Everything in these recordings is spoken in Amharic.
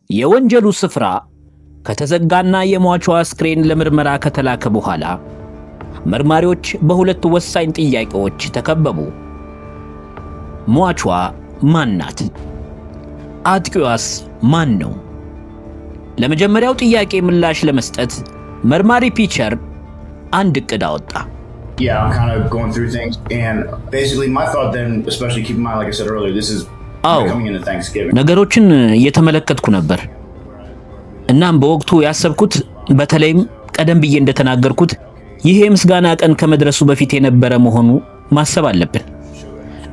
የወንጀሉ ስፍራ ከተዘጋና የሟቿ አስክሬን ለምርመራ ከተላከ በኋላ መርማሪዎች በሁለት ወሳኝ ጥያቄዎች ተከበቡ። ሟቿ ማን ናት? አጥቂዋስ ማን ነው? ለመጀመሪያው ጥያቄ ምላሽ ለመስጠት መርማሪ ፒቸር አንድ እቅድ አወጣ። Yeah, I'm kind of going through things, and basically my thought then, especially keep in mind, like I said earlier, this is coming into Thanksgiving. ነገሮችን እየተመለከትኩ ነበር። እናም በወቅቱ ያሰብኩት በተለይም ቀደም ብዬ እንደተናገርኩት ይሄ ምስጋና ቀን ከመድረሱ በፊት የነበረ መሆኑ ማሰብ አለብን።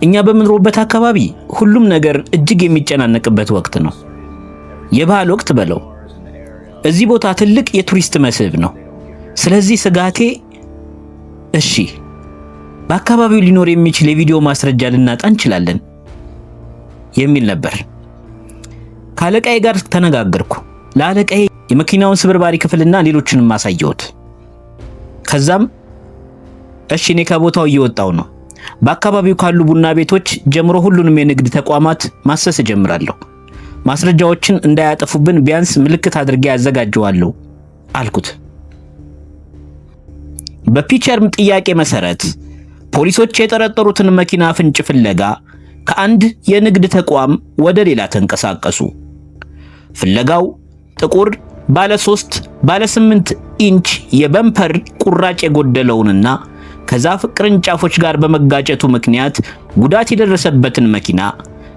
እኛ በምንኖርበት አካባቢ ሁሉም ነገር እጅግ የሚጨናነቅበት ወቅት ነው። የበዓል ወቅት በለው። እዚህ ቦታ ትልቅ የቱሪስት መስህብ ነው። ስለዚህ ስጋቴ እሺ በአካባቢው ሊኖር የሚችል የቪዲዮ ማስረጃ ልናጣ እንችላለን የሚል ነበር። ከአለቃዬ ጋር ተነጋገርኩ። ለአለቃዬ የመኪናውን ስብርባሪ ክፍልና ሌሎችንም አሳየሁት። ከዛም እሺ እኔ ከቦታው እየወጣው ነው። በአካባቢው ካሉ ቡና ቤቶች ጀምሮ ሁሉንም የንግድ ተቋማት ማሰስ ጀምራለሁ። ማስረጃዎችን እንዳያጠፉብን ቢያንስ ምልክት አድርጌ ያዘጋጀዋለሁ አልኩት። በፒቸርም ጥያቄ መሰረት ፖሊሶች የጠረጠሩትን መኪና ፍንጭ ፍለጋ ከአንድ የንግድ ተቋም ወደ ሌላ ተንቀሳቀሱ። ፍለጋው ጥቁር ባለ 3 ባለ 8 ኢንች የበምፐር ቁራጭ የጎደለውንና ከዛፍ ቅርንጫፎች ጋር በመጋጨቱ ምክንያት ጉዳት የደረሰበትን መኪና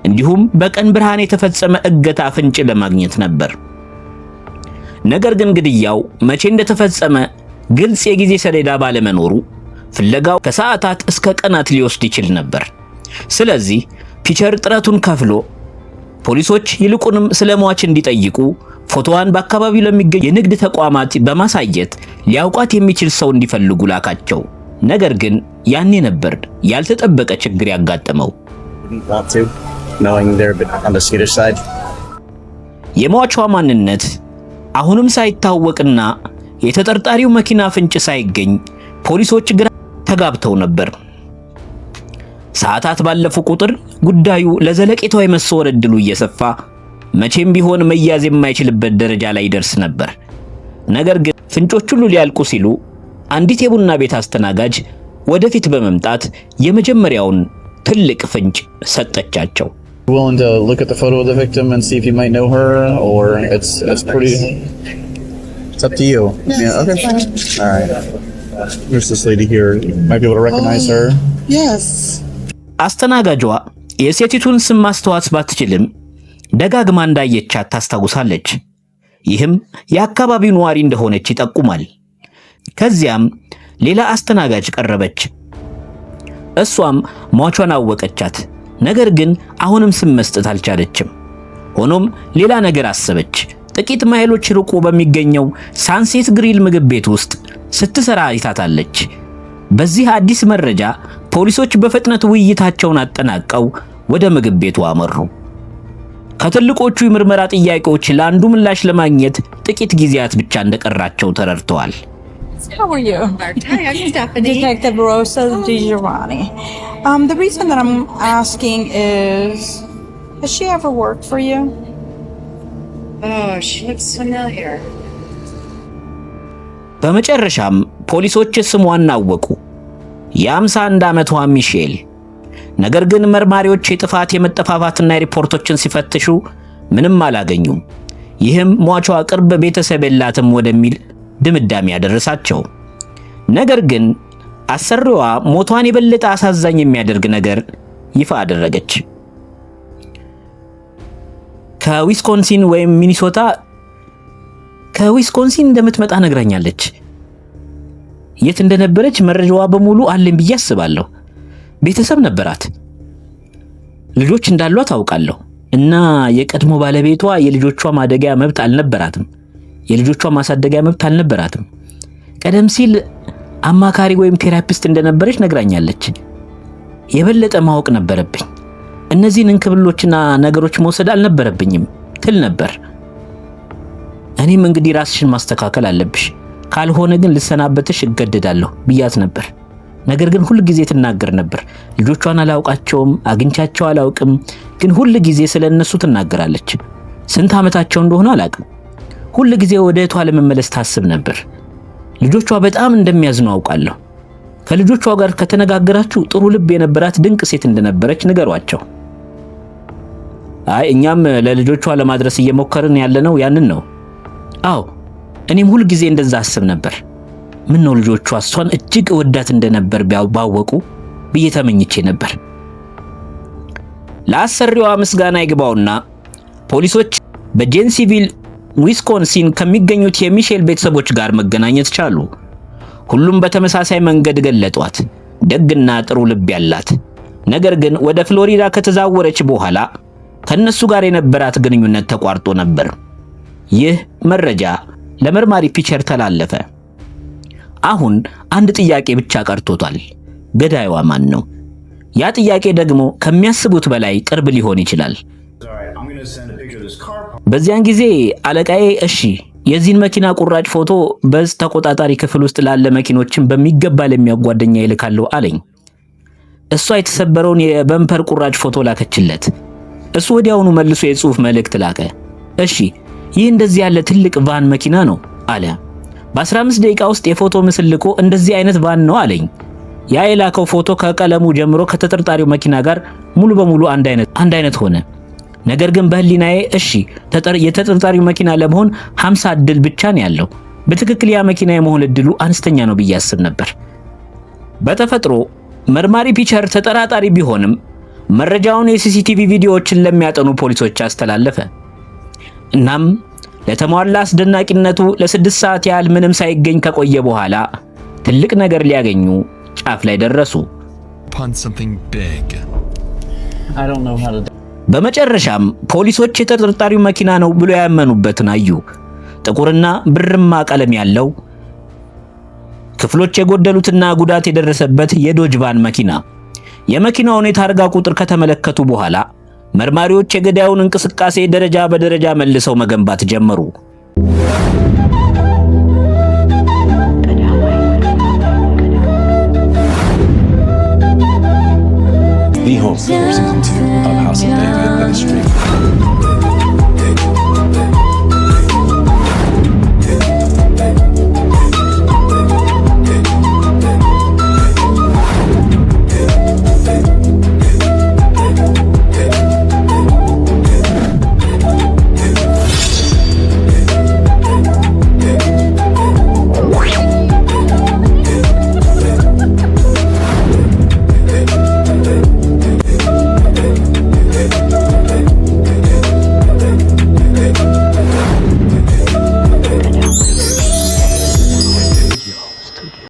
እንዲሁም በቀን ብርሃን የተፈጸመ እገታ ፍንጭ ለማግኘት ነበር። ነገር ግን ግድያው መቼ እንደተፈጸመ ግልጽ የጊዜ ሰሌዳ ባለመኖሩ ፍለጋው ከሰዓታት እስከ ቀናት ሊወስድ ይችል ነበር። ስለዚህ ፒቸር ጥረቱን ከፍሎ ፖሊሶች ይልቁንም ስለሟች እንዲጠይቁ ፎቶዋን በአካባቢው ለሚገኙ የንግድ ተቋማት በማሳየት ሊያውቃት የሚችል ሰው እንዲፈልጉ ላካቸው። ነገር ግን ያኔ ነበር ያልተጠበቀ ችግር ያጋጠመው። የሟቿ ማንነት አሁንም ሳይታወቅና የተጠርጣሪው መኪና ፍንጭ ሳይገኝ ፖሊሶች ግራ ተጋብተው ነበር። ሰዓታት ባለፉ ቁጥር ጉዳዩ ለዘለቄታው የመሰወር ዕድሉ እየሰፋ መቼም ቢሆን መያዝ የማይችልበት ደረጃ ላይ ይደርስ ነበር። ነገር ግን ፍንጮች ሁሉ ሊያልቁ ሲሉ አንዲት የቡና ቤት አስተናጋጅ ወደፊት በመምጣት የመጀመሪያውን ትልቅ ፍንጭ ሰጠቻቸው። Willing to look at the photo of the victim and see if you might know her, or it's pretty. It's up to you. Yeah. Okay. All right. There's this lady here. You might be able to recognize her. Yes. አስተናጋጇ የሴቲቱን ስም ማስተዋት ባትችልም ደጋግማ እንዳየቻት ታስታውሳለች። ይህም የአካባቢው ነዋሪ እንደሆነች ይጠቁማል። ከዚያም ሌላ አስተናጋጅ ቀረበች። እሷም ሟቿን አወቀቻት። ነገር ግን አሁንም ስም መስጠት አልቻለችም። ሆኖም ሌላ ነገር አሰበች። ጥቂት ማይሎች ርቆ በሚገኘው ሳንሴት ግሪል ምግብ ቤት ውስጥ ስትሰራ አይታታለች። በዚህ አዲስ መረጃ ፖሊሶች በፍጥነት ውይይታቸውን አጠናቀው ወደ ምግብ ቤቱ አመሩ። ከትልቆቹ የምርመራ ጥያቄዎች ለአንዱ ምላሽ ለማግኘት ጥቂት ጊዜያት ብቻ እንደቀራቸው ተረድተዋል። How are you? Hi, I'm Stephanie. Detective Rosa DiGiovanni. The reason that I'm asking is, has she ever worked for you? Oh, she looks familiar. በመጨረሻም ፖሊሶች ስሟን አወቁ። የ51 ዓመቷ ሚሼል። ነገር ግን መርማሪዎች የጥፋት የመጠፋፋትና ሪፖርቶችን ሲፈትሹ ምንም አላገኙም። ይህም ሟቿ ቅርብ ቤተሰብ የላትም ወደሚል ድምዳሜ ያደረሳቸው። ነገር ግን አሰሪዋ ሞቷን የበለጠ አሳዛኝ የሚያደርግ ነገር ይፋ አደረገች። ከዊስኮንሲን ወይም ሚኒሶታ ከዊስኮንሲን እንደምትመጣ ነግራኛለች። የት እንደነበረች መረጃዋ በሙሉ አለኝ ብዬ አስባለሁ። ቤተሰብ ነበራት፣ ልጆች እንዳሏት አውቃለሁ። እና የቀድሞ ባለቤቷ የልጆቿ ማደጊያ መብት አልነበራትም። የልጆቿ ማሳደጊያ መብት አልነበራትም። ቀደም ሲል አማካሪ ወይም ቴራፒስት እንደነበረች ነግራኛለች። የበለጠ ማወቅ ነበረብኝ። እነዚህን እንክብሎችና ነገሮች መውሰድ አልነበረብኝም ትል ነበር። እኔም እንግዲህ ራስሽን ማስተካከል አለብሽ፣ ካልሆነ ግን ልሰናበትሽ እገደዳለሁ ብያት ነበር። ነገር ግን ሁሉ ጊዜ ትናገር ነበር። ልጆቿን አላውቃቸውም፣ አግኝቻቸው አላውቅም፣ ግን ሁሉ ጊዜ ስለነሱ ትናገራለች። ስንት ዓመታቸው እንደሆነ አላቅም። ሁል ጊዜ ወደ እህቷ ለመመለስ ታስብ ነበር። ልጆቿ በጣም እንደሚያዝኑ አውቃለሁ። ከልጆቿ ጋር ከተነጋገራችሁ ጥሩ ልብ የነበራት ድንቅ ሴት እንደነበረች ንገሯቸው። አይ እኛም ለልጆቿ ለማድረስ እየሞከርን ያለነው ያንን ነው። አዎ እኔም ሁል ጊዜ እንደዛ አስብ ነበር። ምን ነው ልጆቿ እሷን እጅግ ወዳት እንደነበር ባወቁ ብዬ ተመኝቼ ነበር። ለአሰሪዋ ምስጋና ይግባውና ፖሊሶች በጄንሲቪል ዊስኮንሲን ከሚገኙት የሚሼል ቤተሰቦች ጋር መገናኘት ቻሉ። ሁሉም በተመሳሳይ መንገድ ገለጧት፣ ደግና ጥሩ ልብ ያላት። ነገር ግን ወደ ፍሎሪዳ ከተዛወረች በኋላ ከነሱ ጋር የነበራት ግንኙነት ተቋርጦ ነበር። ይህ መረጃ ለመርማሪ ፒቸር ተላለፈ። አሁን አንድ ጥያቄ ብቻ ቀርቶታል። ገዳይዋ ማን ነው? ያ ጥያቄ ደግሞ ከሚያስቡት በላይ ቅርብ ሊሆን ይችላል። በዚያን ጊዜ አለቃዬ እሺ የዚህን መኪና ቁራጭ ፎቶ በዝ ተቆጣጣሪ ክፍል ውስጥ ላለ መኪኖችን በሚገባ ለሚያጓደኛ ይልካለሁ አለኝ። እሷ የተሰበረውን የበምፐር ቁራጭ ፎቶ ላከችለት። እሱ ወዲያውኑ መልሶ የጽሑፍ መልእክት ላከ። እሺ ይህ እንደዚህ ያለ ትልቅ ቫን መኪና ነው አለ። በ15 ደቂቃ ውስጥ የፎቶ ምስል ልኮ እንደዚህ አይነት ቫን ነው አለኝ። ያ የላከው ፎቶ ከቀለሙ ጀምሮ ከተጠርጣሪው መኪና ጋር ሙሉ በሙሉ አንድ አይነት ሆነ። ነገር ግን በህሊናዬ እሺ የተጠርጣሪው መኪና ለመሆን 50 እድል ብቻ ነው ያለው። በትክክል ያ መኪና የመሆን እድሉ አነስተኛ ነው ብዬ አስብ ነበር። በተፈጥሮ መርማሪ ፒቸር ተጠራጣሪ ቢሆንም መረጃውን የሲሲቲቪ ቪዲዮዎችን ለሚያጠኑ ፖሊሶች አስተላለፈ። እናም ለተሟላ አስደናቂነቱ ለ6 ሰዓት ያህል ምንም ሳይገኝ ከቆየ በኋላ ትልቅ ነገር ሊያገኙ ጫፍ ላይ ደረሱ። በመጨረሻም ፖሊሶች የተጠርጣሪው መኪና ነው ብሎ ያመኑበትን አዩ። ጥቁርና ብርማ ቀለም ያለው ክፍሎች የጎደሉትና ጉዳት የደረሰበት የዶጅ ቫን መኪና። የመኪናውን የታርጋ ቁጥር ከተመለከቱ በኋላ መርማሪዎች የገዳዩን እንቅስቃሴ ደረጃ በደረጃ መልሰው መገንባት ጀመሩ። The home for season 2 of House of David Ministry.